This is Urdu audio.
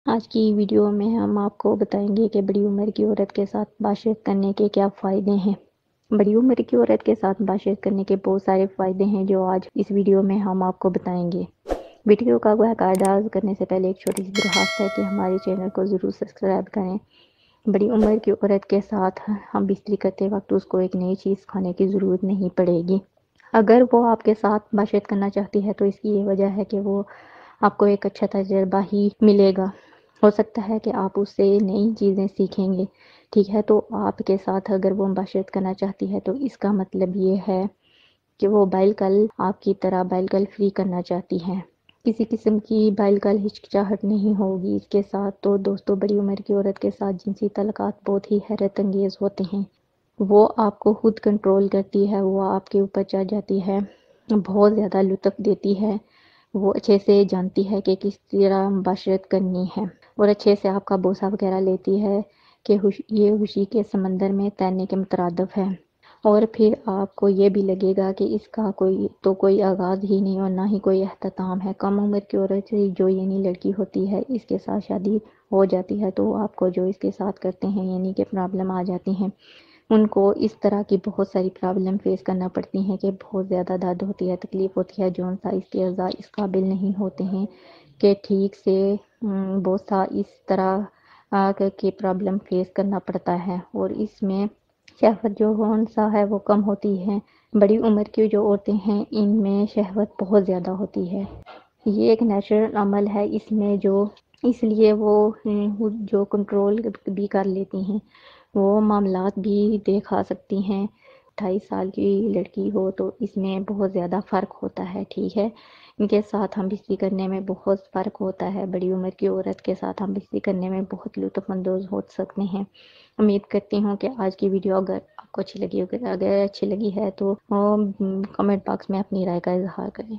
آج کی ویڈیو میں ہم آپ کو بتائیں گے کہ بڑی عمر کی عورت کے ساتھ بات چیت کرنے کے کیا فائدے ہیں۔ بڑی عمر کی عورت کے ساتھ بات چیت کرنے کے بہت سارے فائدے ہیں جو آج اس ویڈیو میں ہم آپ کو بتائیں گے۔ ویڈیو کا آغاز کرنے سے پہلے ایک چھوٹی سی درخواست ہے کہ ہمارے چینل کو ضرور سبسکرائب کریں۔ بڑی عمر کی عورت کے ساتھ ہم بستری کرتے وقت اس کو ایک نئی چیز کھانے کی ضرورت نہیں پڑے گی۔ اگر وہ آپ کے ساتھ بات چیت کرنا چاہتی ہے تو اس کی یہ وجہ ہے کہ وہ آپ کو ایک اچھا تجربہ ہی ملے گا۔ ہو سکتا ہے کہ آپ اس سے نئی چیزیں سیکھیں گے، ٹھیک ہے؟ تو آپ کے ساتھ اگر وہ بات چیت کرنا چاہتی ہے تو اس کا مطلب یہ ہے کہ وہ بائلکل آپ کی طرح بائلکل فری کرنا چاہتی ہیں۔ کسی قسم کی بائلکل ہچکچاہٹ نہیں ہوگی اس کے ساتھ۔ تو دوستو، بڑی عمر کی عورت کے ساتھ جنسی تعلقات بہت ہی حیرت انگیز ہوتے ہیں۔ وہ آپ کو خود کنٹرول کرتی ہے، وہ آپ کے اوپر چڑھ جاتی ہے، بہت زیادہ لطف دیتی ہے۔ وہ اچھے سے جانتی ہے کہ کس طرح مباشرت کرنی ہے اور اچھے سے آپ کا بوسہ وغیرہ لیتی ہے کہ یہ خوشی کے سمندر میں تیرنے کے مترادف ہے۔ اور پھر آپ کو یہ بھی لگے گا کہ اس کا کوئی آغاز ہی نہیں اور نہ ہی کوئی اختتام ہے۔ کم عمر کی عورت جو یعنی لڑکی ہوتی ہے، اس کے ساتھ شادی ہو جاتی ہے تو آپ کو جو اس کے ساتھ کرتے ہیں یعنی کہ پرابلم آ جاتی ہیں، ان کو اس طرح کی بہت ساری پرابلم فیس کرنا پڑتی ہیں کہ بہت زیادہ درد ہوتی ہے، تکلیف ہوتی ہے، جون سا اس کے اعضاء اس قابل نہیں ہوتے ہیں کہ ٹھیک سے بہت سا اس طرح کی پرابلم فیس کرنا پڑتا ہے، اور اس میں شہوت جو کون سا ہے وہ کم ہوتی ہے۔ بڑی عمر کی جو عورتیں ہیں ان میں شہوت بہت زیادہ ہوتی ہے۔ یہ ایک نیچرل عمل ہے اس لیے وہ جو کنٹرول بھی کر لیتی ہیں، وہ معاملات بھی دکھا سکتی ہیں۔ 28 سال کی لڑکی ہو تو اس میں بہت زیادہ فرق ہوتا ہے، ٹھیک ہے؟ ان کے ساتھ ہم بستری کرنے میں بہت فرق ہوتا ہے۔ بڑی عمر کی عورت کے ساتھ ہم بستری کرنے میں بہت لطف اندوز ہو سکتے ہیں۔ امید کرتی ہوں کہ آج کی ویڈیو اگر آپ کو اچھی لگی ہے تو کمنٹ باکس میں اپنی رائے کا اظہار کریں۔